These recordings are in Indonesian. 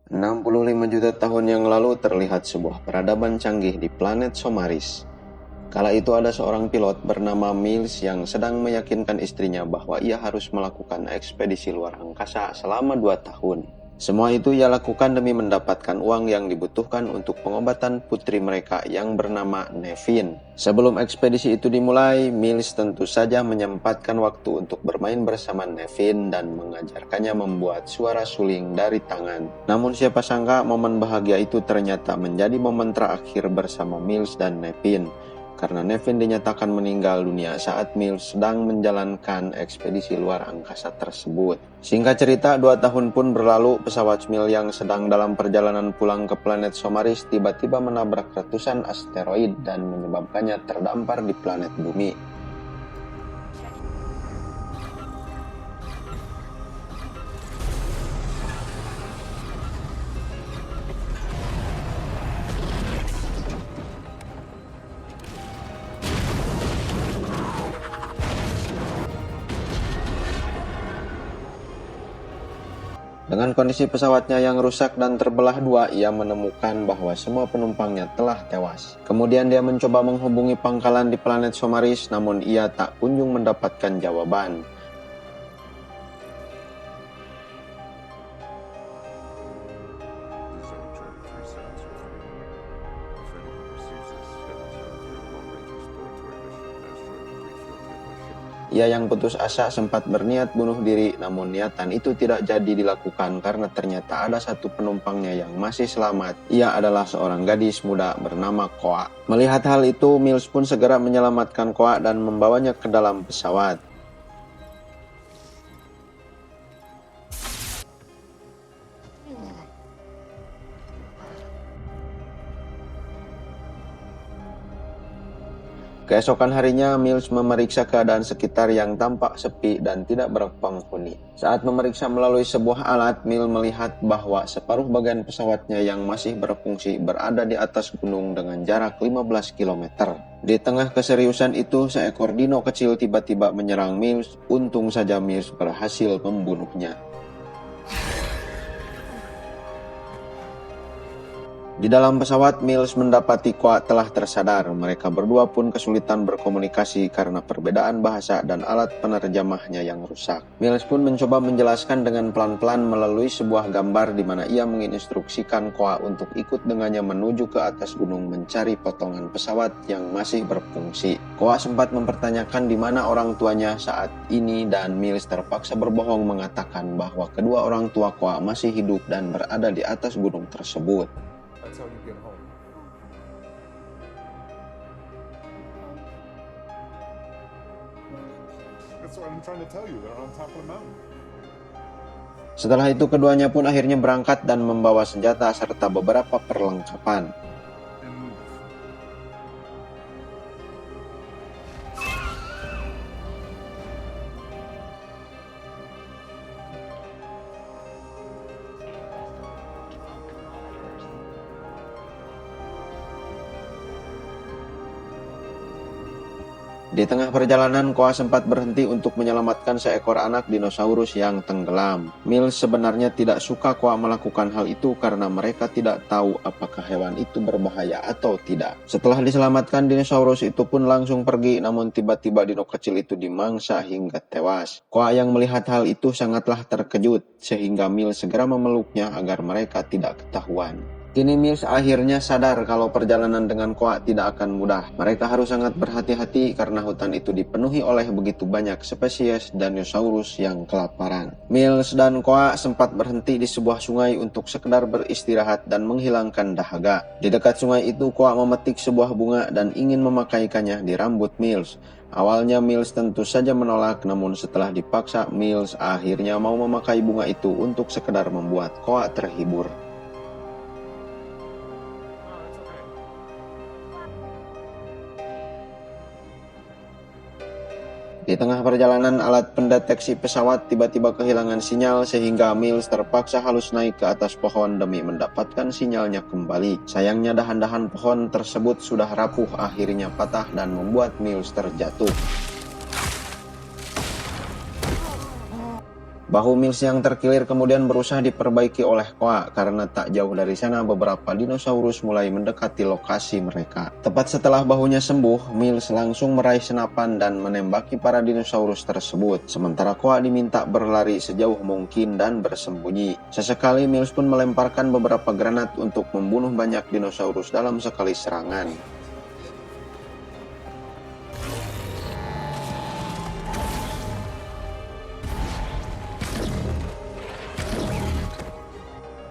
65 juta tahun yang lalu terlihat sebuah peradaban canggih di planet Somaris. Kala itu ada seorang pilot bernama Mills yang sedang meyakinkan istrinya bahwa ia harus melakukan ekspedisi luar angkasa selama 2 tahun. Semua itu ia lakukan demi mendapatkan uang yang dibutuhkan untuk pengobatan putri mereka yang bernama Nevin. Sebelum ekspedisi itu dimulai, Mills tentu saja menyempatkan waktu untuk bermain bersama Nevin dan mengajarkannya membuat suara suling dari tangan. Namun siapa sangka momen bahagia itu ternyata menjadi momen terakhir bersama Mills dan Nevin, karena Nevin dinyatakan meninggal dunia saat Mills sedang menjalankan ekspedisi luar angkasa tersebut. Singkat cerita, 2 tahun pun berlalu, pesawat Mills yang sedang dalam perjalanan pulang ke planet Somaris tiba-tiba menabrak ratusan asteroid dan menyebabkannya terdampar di planet bumi. Dengan kondisi pesawatnya yang rusak dan terbelah dua, ia menemukan bahwa semua penumpangnya telah tewas. Kemudian dia mencoba menghubungi pangkalan di planet Somaris, namun ia tak kunjung mendapatkan jawaban. Ia yang putus asa sempat berniat bunuh diri, namun niatan itu tidak jadi dilakukan karena ternyata ada satu penumpangnya yang masih selamat. Ia adalah seorang gadis muda bernama Koa. Melihat hal itu, Mills pun segera menyelamatkan Koa dan membawanya ke dalam pesawat. Keesokan harinya, Mills memeriksa keadaan sekitar yang tampak sepi dan tidak berpenghuni. Saat memeriksa melalui sebuah alat, Mills melihat bahwa separuh bagian pesawatnya yang masih berfungsi berada di atas gunung dengan jarak 15 km. Di tengah keseriusan itu, seekor dino kecil tiba-tiba menyerang Mills. Untung saja Mills berhasil membunuhnya. Di dalam pesawat, Mills mendapati Koa telah tersadar. Mereka berdua pun kesulitan berkomunikasi karena perbedaan bahasa dan alat penerjemahnya yang rusak. Mills pun mencoba menjelaskan dengan pelan-pelan melalui sebuah gambar di mana ia menginstruksikan Koa untuk ikut dengannya menuju ke atas gunung mencari potongan pesawat yang masih berfungsi. Koa sempat mempertanyakan di mana orang tuanya saat ini dan Mills terpaksa berbohong mengatakan bahwa kedua orang tua Koa masih hidup dan berada di atas gunung tersebut. That's how you get home. That's what I'm trying to tell you. They're on top of the mountain. Setelah itu keduanya pun akhirnya berangkat dan membawa senjata serta beberapa perlengkapan. Di tengah perjalanan, Koa sempat berhenti untuk menyelamatkan seekor anak dinosaurus yang tenggelam. Mills sebenarnya tidak suka Koa melakukan hal itu karena mereka tidak tahu apakah hewan itu berbahaya atau tidak. Setelah diselamatkan, dinosaurus itu pun langsung pergi, namun tiba-tiba dino kecil itu dimangsa hingga tewas. Koa yang melihat hal itu sangatlah terkejut, sehingga Mills segera memeluknya agar mereka tidak ketahuan. Kini Mills akhirnya sadar kalau perjalanan dengan Koa tidak akan mudah. Mereka harus sangat berhati-hati karena hutan itu dipenuhi oleh begitu banyak spesies dinosaurus yang kelaparan. Mills dan Koa sempat berhenti di sebuah sungai untuk sekedar beristirahat dan menghilangkan dahaga. Di dekat sungai itu, Koa memetik sebuah bunga dan ingin memakaikannya di rambut Mills. Awalnya Mills tentu saja menolak, namun setelah dipaksa, Mills akhirnya mau memakai bunga itu untuk sekedar membuat Koa terhibur. Di tengah perjalanan, alat pendeteksi pesawat tiba-tiba kehilangan sinyal sehingga Mills terpaksa harus naik ke atas pohon demi mendapatkan sinyalnya kembali. Sayangnya dahan-dahan pohon tersebut sudah rapuh, akhirnya patah dan membuat Mills terjatuh. Bahu Mills yang terkilir kemudian berusaha diperbaiki oleh Koa karena tak jauh dari sana beberapa dinosaurus mulai mendekati lokasi mereka. Tepat setelah bahunya sembuh, Mills langsung meraih senapan dan menembaki para dinosaurus tersebut. Sementara Koa diminta berlari sejauh mungkin dan bersembunyi. Sesekali Mills pun melemparkan beberapa granat untuk membunuh banyak dinosaurus dalam sekali serangan.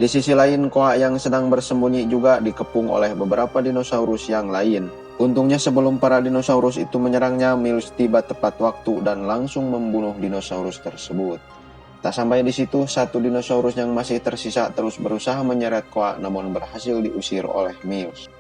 Di sisi lain, Koa yang sedang bersembunyi juga dikepung oleh beberapa dinosaurus yang lain. Untungnya sebelum para dinosaurus itu menyerangnya, Mills tiba tepat waktu dan langsung membunuh dinosaurus tersebut. Tak sampai di situ, satu dinosaurus yang masih tersisa terus berusaha menyeret Koa namun berhasil diusir oleh Mills.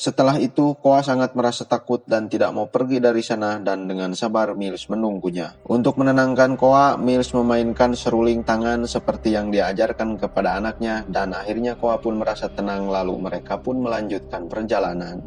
Setelah itu, Koa sangat merasa takut dan tidak mau pergi dari sana dan dengan sabar Mills menunggunya. Untuk menenangkan Koa, Mills memainkan seruling tangan seperti yang diajarkan kepada anaknya dan akhirnya Koa pun merasa tenang lalu mereka pun melanjutkan perjalanan.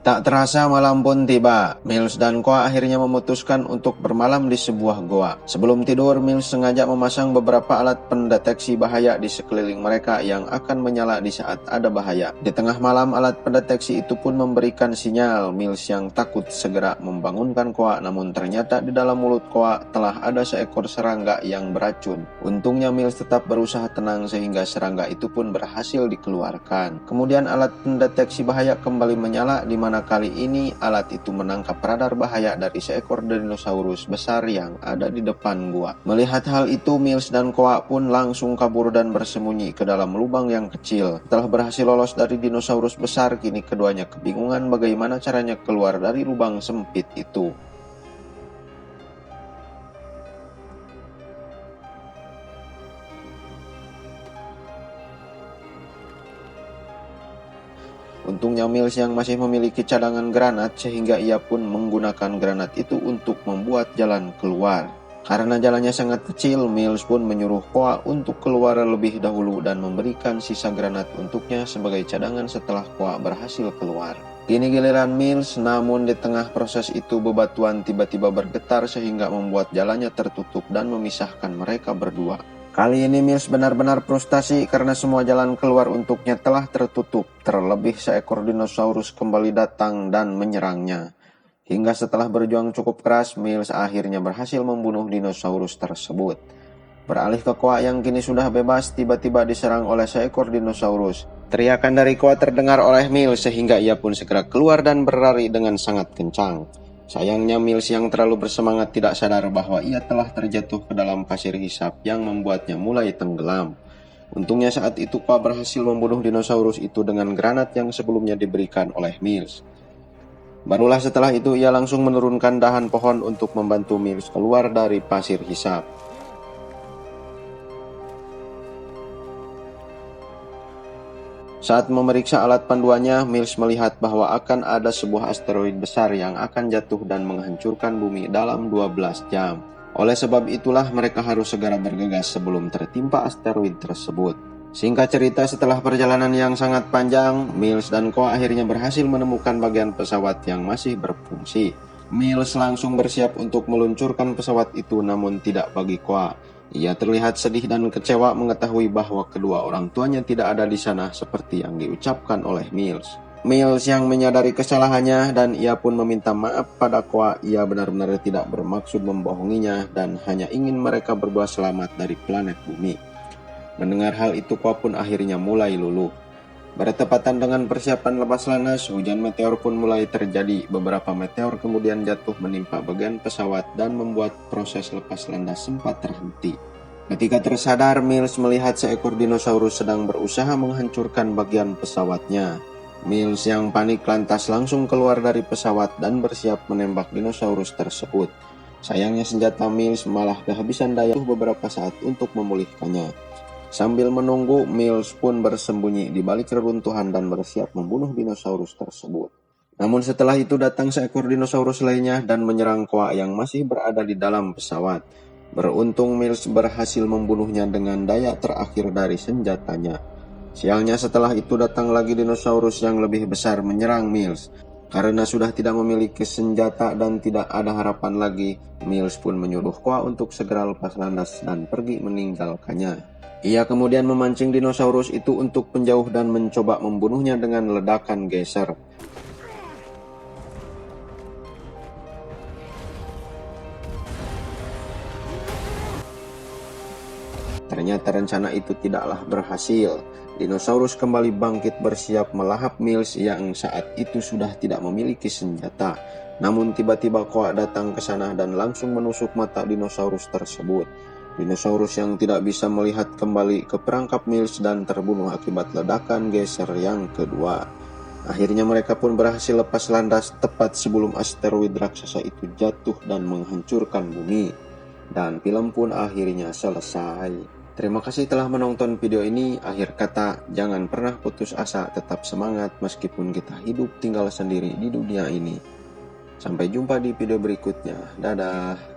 Tak terasa malam pun tiba. Mills dan Koa akhirnya memutuskan untuk bermalam di sebuah goa. Sebelum tidur, Mills sengaja memasang beberapa alat pendeteksi bahaya di sekeliling mereka yang akan menyala di saat ada bahaya. Di tengah malam, alat pendeteksi itu pun memberikan sinyal. Mills yang takut segera membangunkan Koa, namun ternyata di dalam mulut Koa telah ada seekor serangga yang beracun. Untungnya Mills tetap berusaha tenang sehingga serangga itu pun berhasil dikeluarkan. Kemudian alat pendeteksi bahaya kembali menyala di mana kali ini alat itu menangkap radar bahaya dari seekor dinosaurus besar yang ada di depan gua. Melihat hal itu, Mills dan Koa pun langsung kabur dan bersembunyi ke dalam lubang yang kecil. Setelah berhasil lolos dari dinosaurus besar, kini keduanya kebingungan bagaimana caranya keluar dari lubang sempit itu. Untungnya Mills yang masih memiliki cadangan granat sehingga ia pun menggunakan granat itu untuk membuat jalan keluar. Karena jalannya sangat kecil, Mills pun menyuruh Koa untuk keluar lebih dahulu dan memberikan sisa granat untuknya sebagai cadangan setelah Koa berhasil keluar. Kini giliran Mills, namun di tengah proses itu bebatuan tiba-tiba bergetar sehingga membuat jalannya tertutup dan memisahkan mereka berdua. Kali ini Mills benar-benar frustasi karena semua jalan keluar untuknya telah tertutup. Terlebih seekor dinosaurus kembali datang dan menyerangnya. Hingga setelah berjuang cukup keras, Mills akhirnya berhasil membunuh dinosaurus tersebut. Beralih ke Koa yang kini sudah bebas, tiba-tiba diserang oleh seekor dinosaurus. Teriakan dari Koa terdengar oleh Mills sehingga ia pun segera keluar dan berlari dengan sangat kencang. Sayangnya Mills yang terlalu bersemangat tidak sadar bahwa ia telah terjatuh ke dalam pasir hisap yang membuatnya mulai tenggelam. Untungnya saat itu Koa berhasil membunuh dinosaurus itu dengan granat yang sebelumnya diberikan oleh Mills. Barulah setelah itu ia langsung menurunkan dahan pohon untuk membantu Mills keluar dari pasir hisap. Saat memeriksa alat panduannya, Mills melihat bahwa akan ada sebuah asteroid besar yang akan jatuh dan menghancurkan bumi dalam 12 jam. Oleh sebab itulah mereka harus segera bergegas sebelum tertimpa asteroid tersebut. Singkat cerita, setelah perjalanan yang sangat panjang, Mills dan Koa akhirnya berhasil menemukan bagian pesawat yang masih berfungsi. Mills langsung bersiap untuk meluncurkan pesawat itu, namun tidak bagi Koa. Ia terlihat sedih dan kecewa mengetahui bahwa kedua orang tuanya tidak ada di sana seperti yang diucapkan oleh Mills. Mills yang menyadari kesalahannya dan ia pun meminta maaf pada Koa. Ia benar-benar tidak bermaksud membohonginya dan hanya ingin mereka berdua selamat dari planet bumi. Mendengar hal itu, Koa pun akhirnya mulai luluh. Bertepatan dengan persiapan lepas landas, hujan meteor pun mulai terjadi. Beberapa meteor kemudian jatuh menimpa bagian pesawat dan membuat proses lepas landas sempat terhenti. Ketika tersadar, Mills melihat seekor dinosaurus sedang berusaha menghancurkan bagian pesawatnya. Mills yang panik lantas langsung keluar dari pesawat dan bersiap menembak dinosaurus tersebut. Sayangnya senjata Mills malah kehabisan daya beberapa saat untuk memulihkannya. Sambil menunggu, Mills pun bersembunyi di balik reruntuhan dan bersiap membunuh dinosaurus tersebut. Namun setelah itu datang seekor dinosaurus lainnya dan menyerang Koa yang masih berada di dalam pesawat. Beruntung Mills berhasil membunuhnya dengan daya terakhir dari senjatanya. Sialnya setelah itu datang lagi dinosaurus yang lebih besar menyerang Mills. Karena sudah tidak memiliki senjata dan tidak ada harapan lagi, Mills pun menyuruh Koa untuk segera lepas landas dan pergi meninggalkannya. Ia kemudian memancing dinosaurus itu untuk menjauh dan mencoba membunuhnya dengan ledakan geser. Ternyata rencana itu tidaklah berhasil. Dinosaurus kembali bangkit bersiap melahap Mills yang saat itu sudah tidak memiliki senjata. Namun tiba-tiba Koa datang ke sana dan langsung menusuk mata dinosaurus tersebut. Dinosaurus yang tidak bisa melihat kembali ke perangkap Mills dan terbunuh akibat ledakan geser yang kedua. Akhirnya mereka pun berhasil lepas landas tepat sebelum asteroid raksasa itu jatuh dan menghancurkan bumi. Dan film pun akhirnya selesai. Terima kasih telah menonton video ini. Akhir kata, jangan pernah putus asa, tetap semangat meskipun kita hidup tinggal sendiri di dunia ini. Sampai jumpa di video berikutnya. Dadah.